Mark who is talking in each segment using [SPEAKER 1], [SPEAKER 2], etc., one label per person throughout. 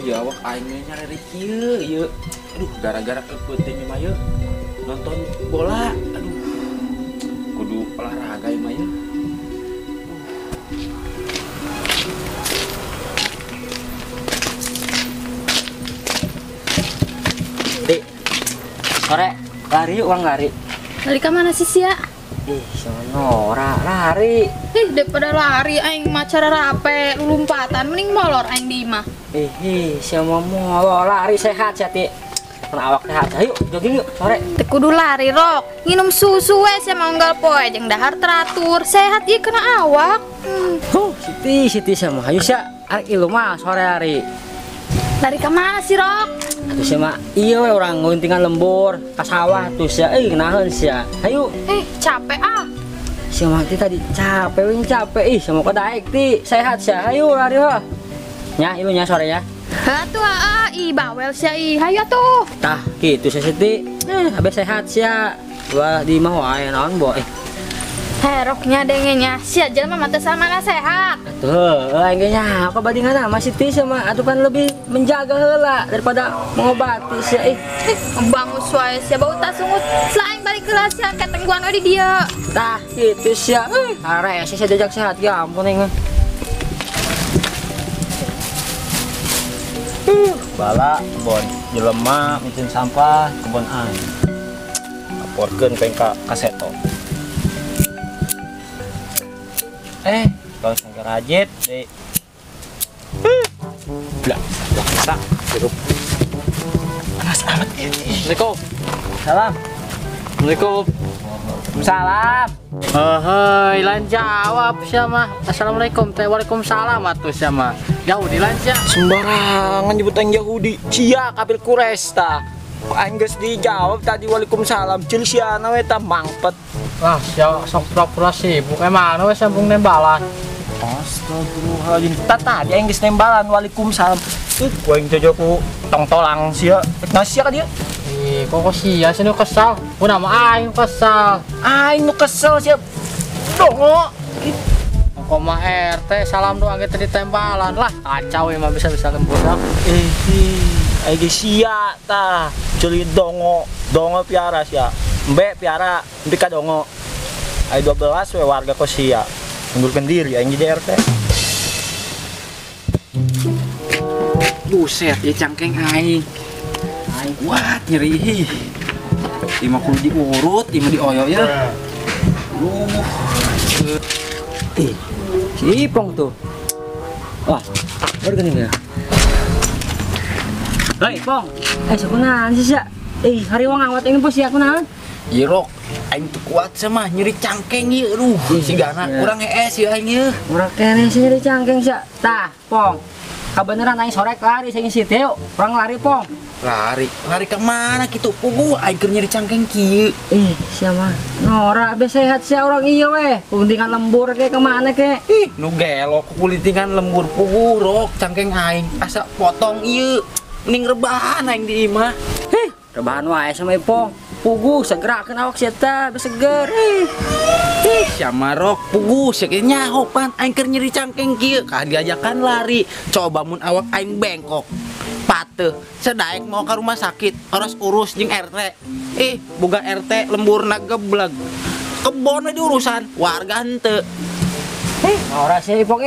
[SPEAKER 1] ya awak aing nyari kieu ieu. Aduh, gara-gara keuting mah yeuh. Nonton bola. Aduh. Kudu olahraga mah yeuh.
[SPEAKER 2] Dik, sore lari yuk, uang lari.
[SPEAKER 3] Lari ke mana sih Sia?
[SPEAKER 2] Ih, sama Nora lari.
[SPEAKER 3] Daripada lari aing macara rape lompatan mending molor aing di imah.
[SPEAKER 2] Sama molor lari sehat ya, Ti. Kena awak sehat. Ayo jogging yuk sore.
[SPEAKER 3] Teu kudu lari rok, nginum susu we sia manggal poe jeung dahar teratur, sehat ieu kena awak.
[SPEAKER 2] Siti sama hayu sia. Arek ieu mah sore lari.
[SPEAKER 3] Lari ke mana sih rok?
[SPEAKER 2] Atuh sia mah ieu we urang nguntingan lembur ka sawah tuh sia. Naheun sia. Hayu.
[SPEAKER 3] Capek ah.
[SPEAKER 2] Sia mah tadi capek. Ih, sama kadaek Ti. Sehat sia. Hayu lari heuh. Nya ilunya sore ya.
[SPEAKER 3] Hatuh bawel sia hayu atuh.
[SPEAKER 2] Tah kitu sia Siti. Habis sehat sia. Wah di mah wae naon boy.
[SPEAKER 3] Heroknya dengenya sia jelema mah teu samana sehat.
[SPEAKER 2] Tuh, enggaknya apa bandingan sama Siti sama atuh kan lebih menjaga heula daripada mengobati sia
[SPEAKER 3] Bangus wae sia bau tak sungut. Selain balik kelas sia ketengguan we di dieu.
[SPEAKER 2] Tah kitu sia. Hare sia diajak sehat ya ampun aing.
[SPEAKER 4] Bala kebon jelema micin sampah kebon aing. Laporkeun ka Kaseto. Kalau sangka rajit deh. Lah, bisa hidup. Panas amat ini.
[SPEAKER 2] Assalamualaikum. Salam. Assalamualaikum. Salam. Hei, lan jawab sama. Assalamualaikum, waalaikumsalam atuh sama. Yahudi lan sia.
[SPEAKER 4] Sembarangan nyebut yang Yahudi. Cia kapil kuresta. Aing geus dijawab tadi waalaikumsalam. Cil siana we tah mangpet.
[SPEAKER 2] Lah, sia sok pura-pura sibuk emang we sambung nembalan.
[SPEAKER 4] Astagfirullahaladzim. Tadi aing geus nembalan waalaikumsalam. Gua yang jojo ku tong-tolang sia. Nasi ka dia.
[SPEAKER 2] Kok sia sih nu kesal. Kunaon mah aing kesal.
[SPEAKER 4] Aing nu kesel sia. Dongo.
[SPEAKER 2] Kok mah RT salam doang kita ditembalan. Lah, kacau emang bisa-bisa lembur.
[SPEAKER 4] Aing geus sia tah. Ceuli dongo piara sia. Mbe piara, mbe ka dongo. Ai 12 we warga kos sia. Ngundurkeun diri aing jadi RT.
[SPEAKER 1] Buset, ya cangkeng aing. Wah, nyeri. Ima kudu diurut, ima dioyo ya.
[SPEAKER 2] Si Ipong tuh. Wah, baru gini ya. Hei, Pong. Sakunaon sih sia? Hari wong awat ini bos ya kunaon?
[SPEAKER 1] Ieu rok, aing teu kuat sama nyeri cangkeng ieu. Aduh, sigana urang hees ieu aing ieu.
[SPEAKER 2] Urang kene sih nyeri cangkeng sia. Tah, Pong. Kabeneran aing sore lari saya ngisi teu. Urang lari, Pong.
[SPEAKER 1] Lari ke mana kitu? Puguh aing keur nyeri cangkeng kieu.
[SPEAKER 2] Sia mah. Nora be sehat sia urang ieu we. Kuntingan lembur ke mana ke?
[SPEAKER 1] Nu gelok kulitingan lembur puguh rok cangkeng aing. Asa potong ieu. Mending rebahan aing di imah.
[SPEAKER 2] Rebahan wae sama Ipong. Puguh segerakeun awak sia teh be seger.
[SPEAKER 1] Sama rok puguh sia nyaho pan aing keur nyeri cangkeng kieu. Ka diajakan lari. Coba mun awak aing bengkok. Pateuh, sadaek mau ke rumah sakit, harus urus jeung RT. Boga RT lemburna gebleg. Kebon we diurusan, warga henteu.
[SPEAKER 2] Ora sih Ipong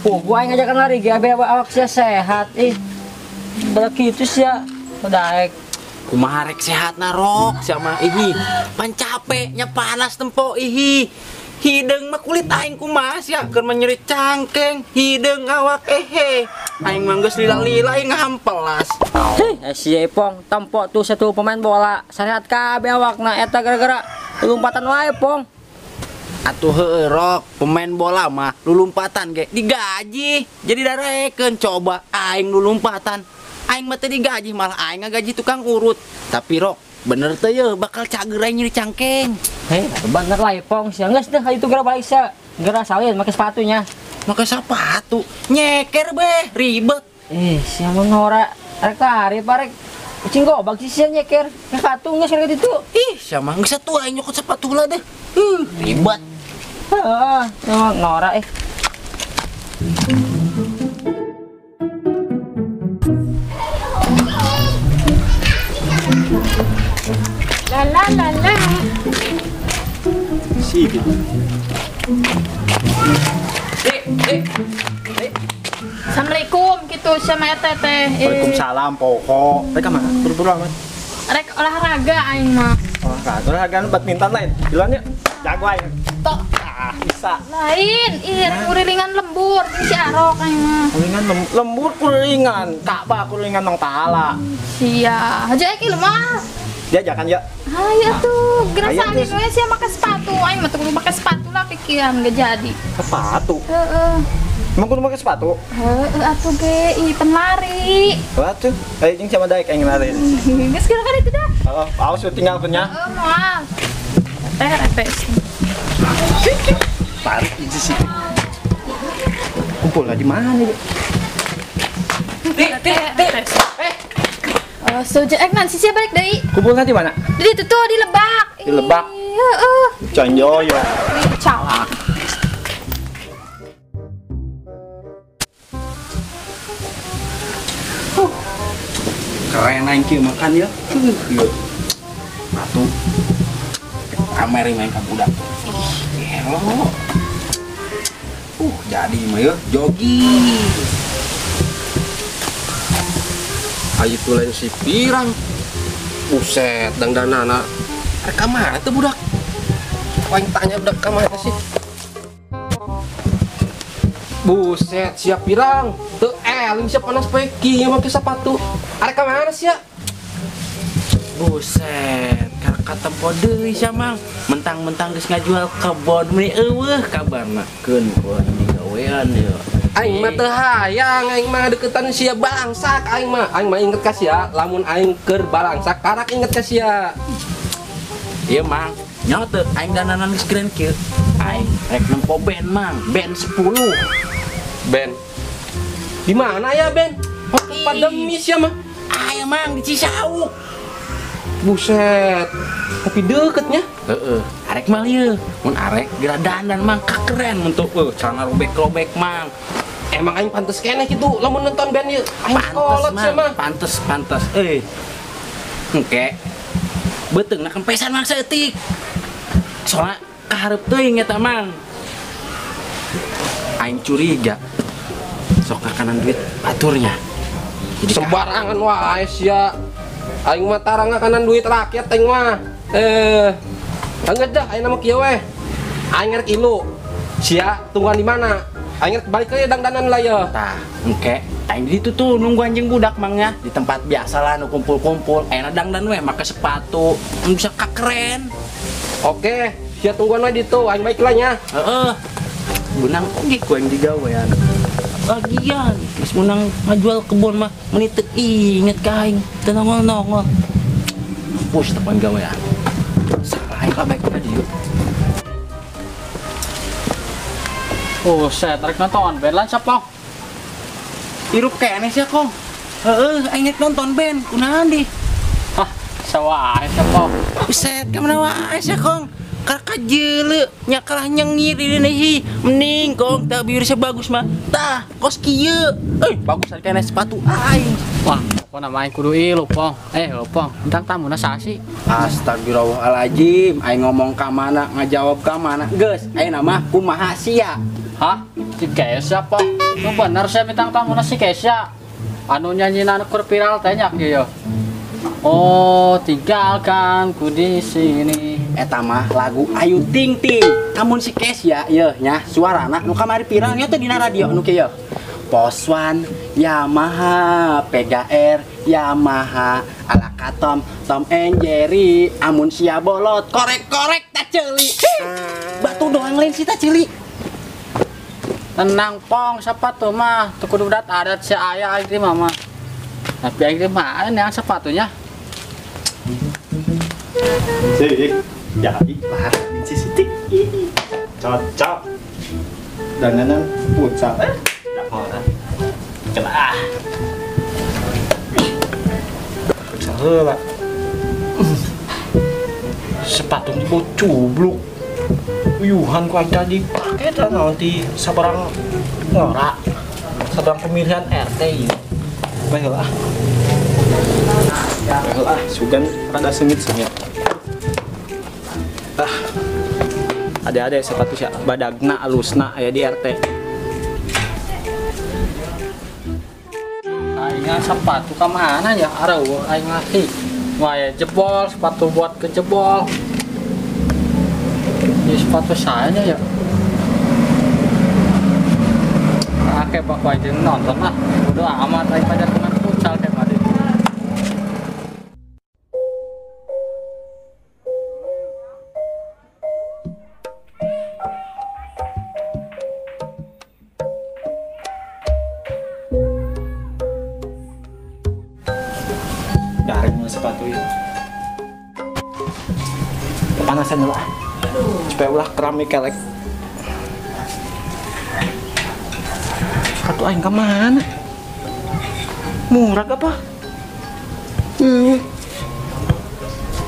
[SPEAKER 2] Puguh aing ngajakan lari ge awak sia sehat Bala kitu sia sadaek.
[SPEAKER 1] Kumaha rek sehatna rok sama pan capek nya panas tempo hideung mah kulit aing kumaha sia keur nyeri cangkeng hideung awak aing mah geus lila-lila aing ngampelas.
[SPEAKER 2] Si Ipong tempo tuh satu pemain bola sehat kabeh awakna eta gara-gara lompatan wae Pong.
[SPEAKER 1] Atuh heueuh rok pemain bola mah lulumpatan ge digaji jadi darekeun coba aing lulumpatan aing mah teh digaji malah aing ngagaji tukang urut tapi rok bener teh ye bakal cager aing nyeri cangkeng.
[SPEAKER 2] Bener lah Ipong sia geus deh itu gara balik sia gara salin make sepatunya
[SPEAKER 1] make sepatu nyeker beh ribet
[SPEAKER 2] sia mah Nora arek lari parek kucing gobak sih sia nyeker sepatu geus kaya gitu
[SPEAKER 1] sia mah geus atuh aing nyokot sepatu lah deh ribet
[SPEAKER 2] Nora
[SPEAKER 4] gitu.
[SPEAKER 3] Assalamualaikum gitu sama teteh.
[SPEAKER 4] Waalaikumsalam pokok. Mereka mana? Buru-buru amat.
[SPEAKER 3] Rek olahraga aing mah.
[SPEAKER 4] Olahraga badminton lain. Bilang ya. Jago aing.
[SPEAKER 3] Tok
[SPEAKER 4] Bisa.
[SPEAKER 3] lain, kurilingan lembur si arok aing mah.
[SPEAKER 4] Kuringan lembur kuringan. Ka'bah kuringan nang pahala.
[SPEAKER 3] Sia, aja iki lemah.
[SPEAKER 4] Dia jangan ya.
[SPEAKER 3] Ayo tuh,
[SPEAKER 4] Ayo,
[SPEAKER 3] gerasa
[SPEAKER 4] terus.
[SPEAKER 3] gue sih pakai sepatu. Aing mah tuh kudu pakai sepatu lah pikiran gak jadi.
[SPEAKER 4] Sepatu.
[SPEAKER 3] Heeh.
[SPEAKER 4] Emang kudu pakai sepatu.
[SPEAKER 3] Heeh atuh ge, ih penlari.
[SPEAKER 4] Sepatu. Ayo jeung sama daek aing lari.
[SPEAKER 3] Geus kira kan itu dah.
[SPEAKER 4] Oh, awas tinggal punya.
[SPEAKER 3] Moal. Teh repes.
[SPEAKER 4] Tarik di situ. Kumpul di mana nih?
[SPEAKER 3] Repes. Oh, soja nanti sih balik deui.
[SPEAKER 4] Kumpulnya di mana?
[SPEAKER 3] Di itu tuh di Lebak.
[SPEAKER 4] Di Lebak?
[SPEAKER 3] Heeh.
[SPEAKER 4] Canjoyo.
[SPEAKER 3] Calak.
[SPEAKER 1] Keren aing kieu makan ya. Ieu. Batu. Kameri main ka budak. Gelo. Jadi mah ya jogi.
[SPEAKER 5] Ayo tuh lain si pirang. Buset, dangdanana. Reka mana tuh budak? Paling tanya budak ka mana sih? Buset, siap pirang. Tuh eling siap panas peki yang pakai sepatu. Arek ka mana sih ya?
[SPEAKER 1] Buset, kata deui sia mang. Mentang-mentang geus ngajual kebon meni eueuh kabarna. Keun kuring digawean ya.
[SPEAKER 5] Aing mah teu hayang, aing mah deketan sia balangsak aing mah. Aing mah inget ka sia, lamun aing keur balangsak karak inget ka sia.
[SPEAKER 1] Iya mang, nyaho teu aing dananan geus keren kieu. Aing rek nempo band mang, band 10.
[SPEAKER 5] Ben. Di mana ya, Ben? Pandemi sia mah.
[SPEAKER 1] Aya mang di Cisauk.
[SPEAKER 5] Buset. Tapi deketnya.
[SPEAKER 1] Heeh, arek mah lieu. Mun arek geura dandan mang kakeren mun teu celana robek-robek mang.
[SPEAKER 5] Emang aing pantes keneh gitu lamun nonton band ieu. Aing
[SPEAKER 1] Pantes
[SPEAKER 5] kolot sia mah.
[SPEAKER 1] mang, pantes. Engke. Beuteungna kempesan mang saeutik. Soalnya kaharep teuing eta mang. Aing curiga. Sok kakanan duit baturnya. Jadi
[SPEAKER 5] Sembarangan wae sia. Aing mah tarang ngakanan duit rakyat aing mah. Enggak dah aing mah kieu weh. Aing rek ilu. Sia tungguan di mana? Aing rek balik ke dangdanan lah ya.
[SPEAKER 1] tah, engke aing di ditu tuh nunggu anjing budak mangnya di tempat biasa lah nu kumpul-kumpul. Ayeuna dangdan we make sepatu, bisa kakeren.
[SPEAKER 5] Oke, sia tungguan we ditu. Aing baik lah nya.
[SPEAKER 1] Heeh. Benang oge ku yang digawean. Bagian, geus menang ngajual kebon mah meuni teu inget ka aing, teu nongol-nongol. Pus tepan gawean. Salah aing kabek ka dieu.
[SPEAKER 2] Oh, saya tarik nonton band lan siapa?
[SPEAKER 1] Irup keneh sia kong. Heeh, aing rek nonton band kunahan di.
[SPEAKER 2] Hah, sawae siapa?
[SPEAKER 1] Buset, ka mana wae sia kong. Karka jeuleu nya kalah nyengir di dieu hi. Mending kong tah bieur bagus mah. Tah, kos kieu. Bagus ari keneh sepatu aing.
[SPEAKER 2] Wah, apa namanya kudu ilu, Pong. Pong, entang tamuna sasi.
[SPEAKER 1] Astagfirullahaladzim, aing ngomong ka mana, ngajawab ka mana. Geus, ayeuna mah kumaha sia?
[SPEAKER 2] Hah? Si Kesha, Pong. Nu bener saya bintang tamuna si Kesha. Anu nyanyian anu keur viral teh nya kieu. Oh, tinggalkan ku di sini.
[SPEAKER 1] Eta mah lagu Ayu Ting Ting. Namun si Kesha yeuh nya suarana nu kamari viral nya teh dina radio nu kieu. Poswan, Yamaha, PGR, Yamaha, Alakatom, Tom and Jerry, amun sia bolot, korek-korek tak ceuli. Batu doang lain sih tak ceuli.
[SPEAKER 2] Tenang, Pong, sepatu mah teu kudu adat si aya aing mah mah. Tapi aing mah yang sepatunya.
[SPEAKER 4] Sik, jadi lah di sitik. Cocok. Dandanan pucat. Enggak mau dah. Kena. Saheula. Sepatu di bawah cubluk. Uyuhan ku aja dipake tah nanti sabarang ngora. Sabarang pemilihan RT ieu. Baheula. Baheula, sugan rada sengit-sengit. Ada sepatu sia badagna alusna aya di RT.
[SPEAKER 2] Aing sepatu ke mana ya? Areuh aing lagi. Wah ya jebol, sepatu buat kejebol. Ini sepatu saya ya. Pakai bak aja nonton lah. Udah amat daripada teman futsal kayak tadi.
[SPEAKER 4] Garing mau sepatu itu. Kepanasan dulu lah. Supaya ulah keramik kelek. Sepatu aing ke mana? Murah apa?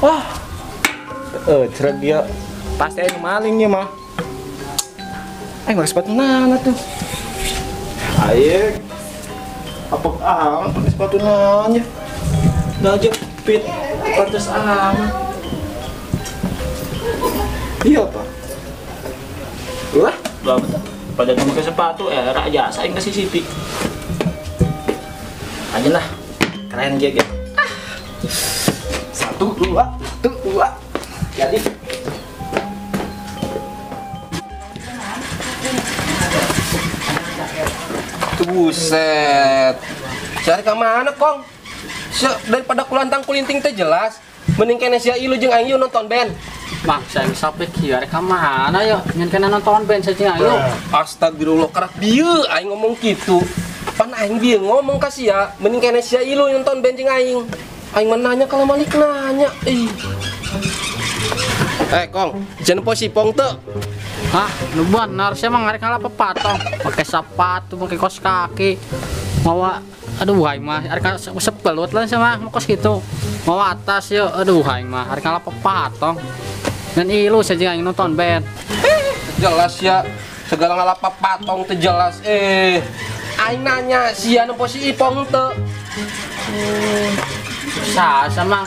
[SPEAKER 4] Wah. Cerah dia. Pasti aing malingnya mah. Aing nggak sepatu nana tuh. Aing. Apa pakai sepatu nanya? Nggak jepit. Pantas amat. Iya pak. Lah, berapa tuh? Pada pakai sepatu, raja saya kasih Siti. Aja lah, keren dia gitu. Satu, dua. Jadi.
[SPEAKER 5] Buset. Cari ke mana, Kong? Daripada kulantang kulinting teh jelas. Mending kene sia ilu jeung aing nonton band.
[SPEAKER 2] Bang, saya bisa pikir ke mana ya? Nyen kena nonton band saja ayo.
[SPEAKER 5] Astagfirullah, karak bieu aing ngomong gitu. Pan aing bieu ngomong ka sia, mending kene sia ilu nonton band jeung aing. Aing mah nanya kalau Malik nanya. Kong, jangan posipong teu.
[SPEAKER 2] Hah, lu benar sih emang ngarek ngalah pepatong. Pakai sepatu, pakai kaos kaki. Mawa aduh hai mah, arek sepelut lah sama kos gitu. Mawa atas yo, aduh hai mah, arek ngalah pepatong. Dan ilu saja yang nonton band.
[SPEAKER 5] Jelas ya, segala ngalapa patong teu jelas. Aing nanya sia nu posi ipong teu.
[SPEAKER 2] Sama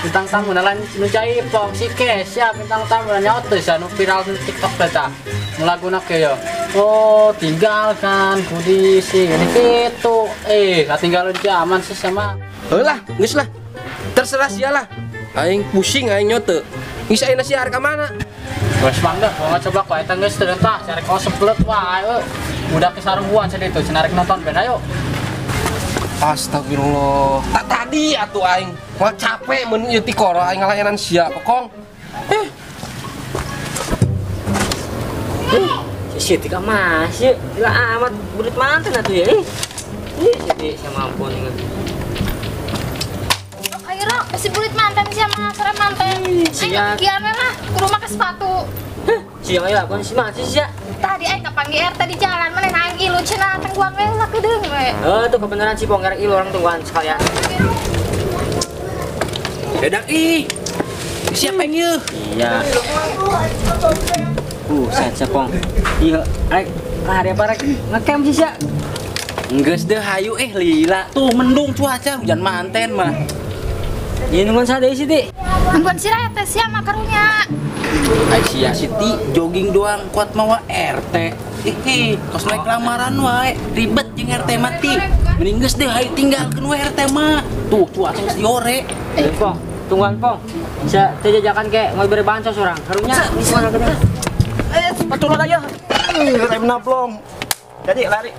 [SPEAKER 2] bintang tamu lain nu cai ipong si Kesya bintang tamu nyaut teh anu viral di TikTok teh. Laguna ke yo. Oh, tinggalkan kudisi ini gitu. Tinggal zaman sih sama.
[SPEAKER 5] Heulah, geus lah. Terserah sia lah. Aing pusing aing nyote. Geus ayeuna sia arek ka mana?
[SPEAKER 2] Wes mangga, mau coba kok eta geus teu tah cari kaos seplet wae. Udah kesarungguan sedih tuh cenarek nonton band ayo.
[SPEAKER 5] Astagfirullah. Tak tadi atuh aing. Wah capek mun ieu ti koro aing ngalayanan sia, Kong.
[SPEAKER 6] Siti ka masih gila amat burit mantan atuh ya. Siti sama ampun ingat.
[SPEAKER 3] Akhirnya si bulit mantan sama sore mantan. Ayo kian lah ke rumah ke sepatu.
[SPEAKER 6] Siang ya kon si masih sia.
[SPEAKER 3] Tadi ayo panggil RT di jalan mana aing ilu cenah tengguang we lah kedeung we.
[SPEAKER 6] Tuh kebenaran si Pong ilu orang tungguan sekalian.
[SPEAKER 1] Dadak siapa yang ieu?
[SPEAKER 6] Iya. Saya Pong. Iya, rek hari apa rek ngecamp sih sia.
[SPEAKER 1] Enggeus deh hayu lila. Tuh mendung cuaca hujan manten mah.
[SPEAKER 6] Ieu nungguan sadeu Siti.
[SPEAKER 3] Nungguan si RT sia mah karunya.
[SPEAKER 1] Sia Siti jogging doang kuat mawa RT. Kos naik lamaran wae ribet jeung RT mati. Mending geus deh hayu tinggalkeun we RT mah. Tuh cuaca geus diore.
[SPEAKER 6] Pong, tungguan Pong. Saya jajakan ke mau beri bansos orang. Karunya mana gede.
[SPEAKER 4] Sepatu lo aja. Rem naplong. Jadi lari.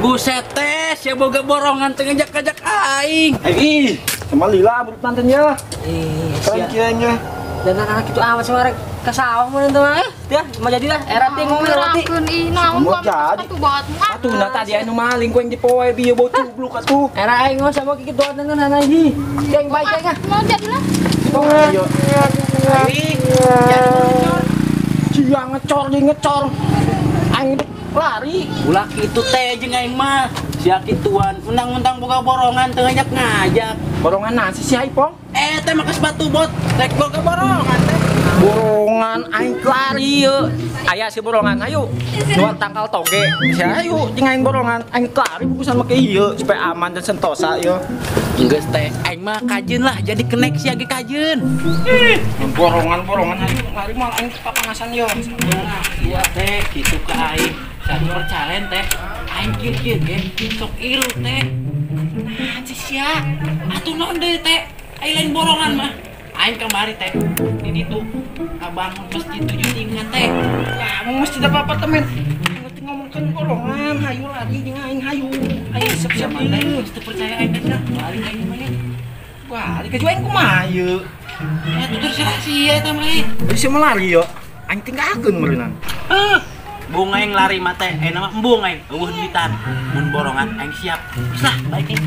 [SPEAKER 1] Buset teh, sia boga borongan teu ngajak-ngajak aing.
[SPEAKER 4] Sama lila burit mantannya.
[SPEAKER 6] Sia.
[SPEAKER 4] Kayaknya.
[SPEAKER 6] Dan anak-anak itu amat sama rek ke sawah mana tuh mah. Ya, mau jadilah. Rati ngomong rati.
[SPEAKER 3] Ampun naon
[SPEAKER 4] Mau
[SPEAKER 3] gua
[SPEAKER 4] jadi.
[SPEAKER 3] sepatu buat mu.
[SPEAKER 4] Atuh nah tadi anu maling ku yang dipoe bieu bau cubluk atuh.
[SPEAKER 6] Era aing mah sama kitu doan dengan anak hi. Yang baik ya.
[SPEAKER 3] Mau jadilah.
[SPEAKER 4] Ayo. Sia ngecor di ngecor. Aing lari.
[SPEAKER 1] Ulah kitu teh jeung aing mah. Sia kituan, undang-undang boga borongan teu ngajak-ngajak.
[SPEAKER 4] Borongan nasi si Ipong.
[SPEAKER 1] Teh make sepatu bot, rek boga borongan teh.
[SPEAKER 4] Borongan aing lari ye. Aya si borongan ayo. Dua tangkal toge. Sia ayo jeung aing borongan aing lari bukusan make ieu supaya aman dan sentosa ye.
[SPEAKER 1] Geus teh aing mah kajeun lah jadi kenek sia ge kajeun.
[SPEAKER 4] Borongan ayo lari mah aing papangasan ye.
[SPEAKER 1] Iya teh kitu ka aing. Satu percaren teh aing kieu ge sok ilu teh. Nah sia atuh naon deui teh? Aing lain borongan mah. Aing kemari teh di ditu bangun masjid 7 tingkat teh.
[SPEAKER 4] Lah mau mesti dapat apartemen. Ngerti ngomongkeun borongan, hayu lari jeung aing hayu. Aing siap-siap
[SPEAKER 1] Teh
[SPEAKER 4] deui.
[SPEAKER 1] geus teu percaya aing teh balik aing mah.
[SPEAKER 4] Wah, dikeju aing kumaha ye?
[SPEAKER 1] Ya tutur sia eta mah.
[SPEAKER 4] Bisa melari yo. Aing tinggalkeun meureunnan.
[SPEAKER 1] Bunga yang lari mata, nama embung aing, duitan, mun borongan aing siap, bisa baik aing.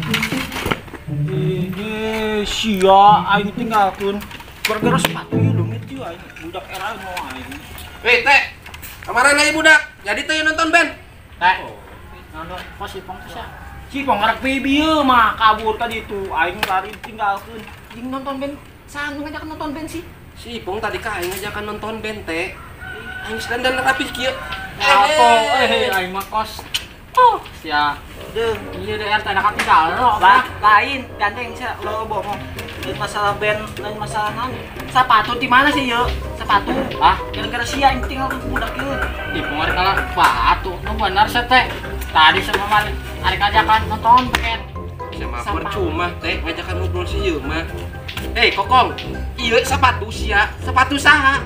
[SPEAKER 4] Sia aing tinggalkeun. Gara-gara sepatu ieu leungit ieu aing budak era mau aing.
[SPEAKER 5] Hei teh, kemarin aja budak, jadi teh nonton band.
[SPEAKER 2] Teh. Nonton pas Ipong teh sia.
[SPEAKER 4] Si panggarek baby ieu mah kabur ka ditu aing lari tinggalkeun.
[SPEAKER 2] Jeung nonton band, saan ngajak nonton band sih?
[SPEAKER 5] Si Ipong tadi ka aing ngajakan nonton band teh. Aing dandan rapi kieu.
[SPEAKER 2] Apa? Aing mah kos. Oh, sia. Iya deh RT nak tinggal lo.
[SPEAKER 4] Lain gandeng sia lo bohong. Lain masalah band, lain masalah naon. Sepatu di mana sih yuk? Sepatu.
[SPEAKER 2] Ah,
[SPEAKER 4] Gara-gara sia aing tinggal budak ieu.
[SPEAKER 2] Ipong ari kala batu. Nu bener sia teh. Tadi sama mari ari kajakan nonton paket.
[SPEAKER 5] Sama percuma teh ngajakan ngobrol si ieu mah. Hei Kokong, ieu sepatu sia, sepatu saha?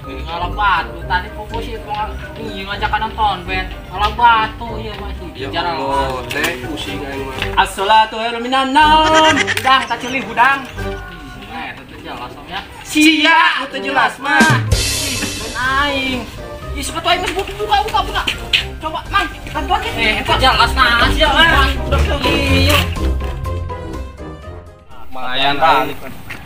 [SPEAKER 2] Ngalah batu tadi fokus Ipong ngajakan nonton band. Ngalah batu ieu masih.
[SPEAKER 5] Ya Allah, teh pusing aing mah.
[SPEAKER 4] As-salatu khairum minan naum. Hudang kaceulih hudang.
[SPEAKER 2] Nah, itu jelas ya.
[SPEAKER 5] Sia, nu teu jelas mah.
[SPEAKER 4] Ben aing. Ih, sepatu aing masih buka. Coba, Mang, bantuan deh.
[SPEAKER 2] Itu jelas nah sia.
[SPEAKER 4] Iya. Lumayan balik.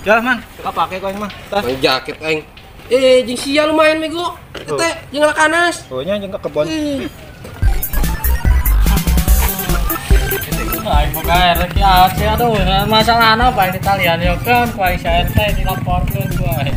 [SPEAKER 4] Jalan, Mang. Kita pakai kau ini mah.
[SPEAKER 5] Mang jaket aing. Jeung sia lumayan mego. Teh, jeung lakanas.
[SPEAKER 4] Tuhnya jeung ke kebon.
[SPEAKER 2] Aing boga RT sih aduh masalahna apa ini kalian ya kan ku aing saya dilaporkeun ku aing.